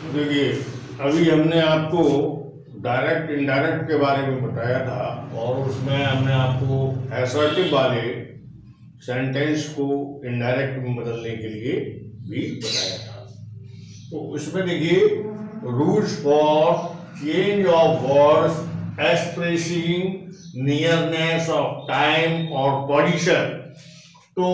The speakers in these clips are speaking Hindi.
देखिए, अभी हमने आपको डायरेक्ट इनडायरेक्ट के बारे में बताया था और उसमें हमने आपको असर्टिव वाले सेंटेंस को इनडायरेक्ट में बदलने के लिए भी बताया था। तो इसमें देखिए, rules for change of words expressing nearness of time और पोजीशन। तो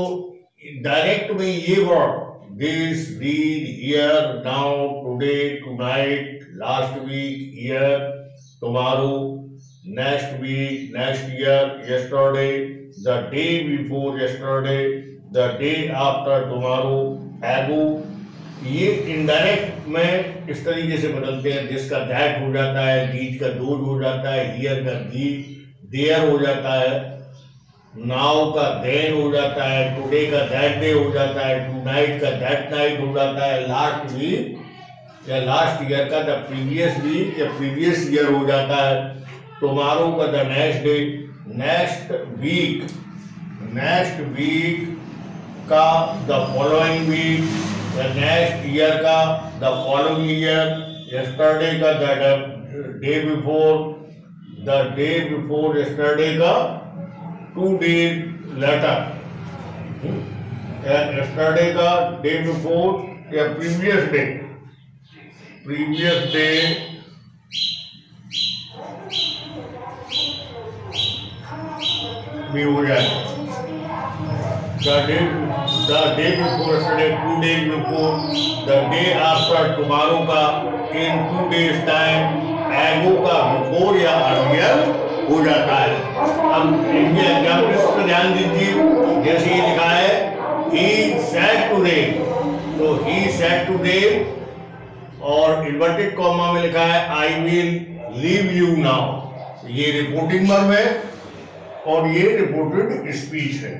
डायरेक्ट में ये word this, these, here, now, today, tonight, last week, year, tomorrow, next week, next year, yesterday, the day before yesterday, the day after tomorrow, ago, ये इनडायरेक्ट में इस तरीके से बदलते हैं। जिसका दैट हो जाता है, दीज का दोज हो जाता है, हियर का दी देयर हो जाता है, नाउ का देन हो जाता है, टुडे का दैट डे हो जाता है, टू नाइट का दैट नाइट हो जाता है, लास्ट वीक या लास्ट ईयर का द प्रीवियस वीक या प्रीवियस ईयर हो जाता है, टुमारो का the next day, next week का द फॉलोइंग वीक या नेक्स्ट ईयर का द फॉलोइंग ईयर, यस्टरडे का द डे बिफोर यस्टरडे का 2 days later, yesterday का day before या previous day भी हो जाए। the day before yesterday, 2 days before, the day after tomorrow का in 2 days time, ago का before या earlier हो जाता है। अब इनके एग्जाम्पल्स पर ध्यान दीजिए। जैसे ये लिखा है he said today, तो he said today और इन्वर्टेड कॉमा में लिखा है I will leave you now। ये रिपोर्टिंग वर्ब है और ये रिपोर्टेड स्पीच है।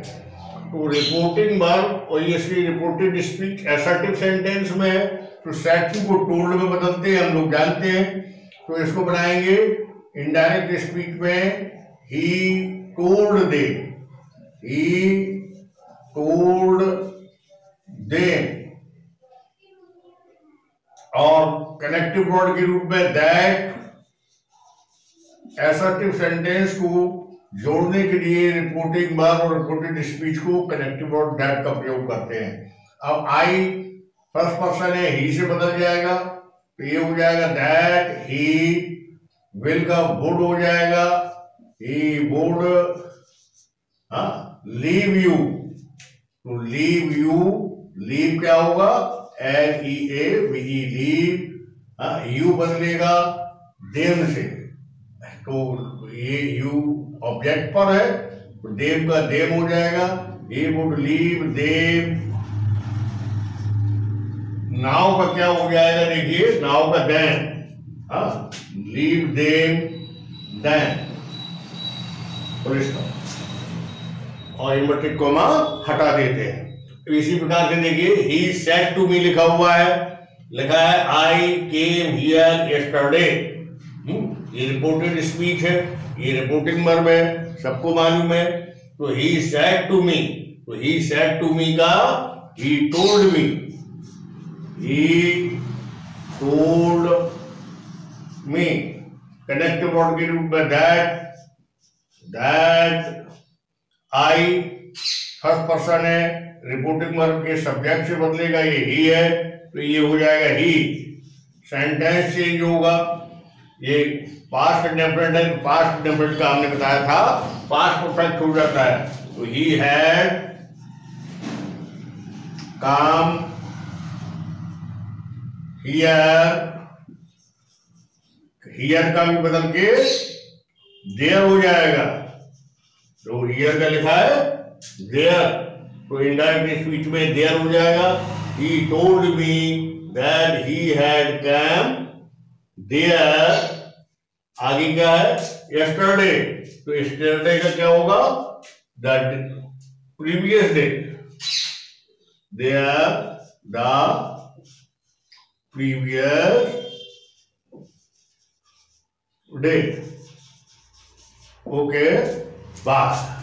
तो रिपोर्टिंग वर्ब और ये रिपोर्टेड स्पीच असर्टिव सेंटेंस में है, तो said to को टोल्ड में बदलते हैं, हम लोग जानते हैं। तो इसको बनाएंगे इनडायरेक्ट स्पीच में he told them, और कनेक्टिव वर्ड के रूप में दैट। असर्टिव सेंटेंस को जोड़ने के लिए रिपोर्टिंग वर्ब और रिपोर्टेड स्पीच को कनेक्टिव वर्ड दैट का प्रयोग करते हैं। अब आई फर्स्ट पर्सन है, ही से बदल जाएगा, तो ये हो जाएगा दैट ही, विल का वुड हो जाएगा, ही वुड लीव यू, तो लीव क्या होगा, LEAVE लीव, यू बदलेगा देम से, तो ये यू ऑब्जेक्ट पर है, तो देम का देम हो जाएगा, he would leave them. Now का क्या हो जाएगा, देखिए नाउ का देन, लीव देम देन, और इन्वर्टेड कॉमा हटा देते हैं। तो इसी प्रकार से देखिए ही सेड टू मी लिखा हुआ है, लिखा है आई केम हियर यस्टरडे। ये रिपोर्टेड स्पीच है, ये रिपोर्टिंग वर्ब है, सबको मालूम है। तो ही सेड टू मी, तो ही सेड टू मी का ही टोल्ड मी, ही टोल्ड मी कनेक्टिव वर्ड के रूप में दैट आई फर्स्ट पर्सन है, रिपोर्टिंग वर्ब के सब्जेक्ट से बदलेगा, ये ही है, तो ये हो जाएगा ही। सेंटेंस चेंज होगा, ये पास्ट इंडेफिनिट है, तो पास्ट इंडेफिनिट का हमने बताया था पास्ट परफेक्ट हो जाता है, तो ही हैड कम हियर का भी बदल के देयर हो जाएगा, तो हियर का लिखा है देयर, तो इनडायरेक्ट स्पीच में देयर हो जाएगा। He told me that he had come there, आगे क्या है यस्टरडे, तो यस्टरडे का क्या होगा, the previous day, there the previous day. Okay, bye.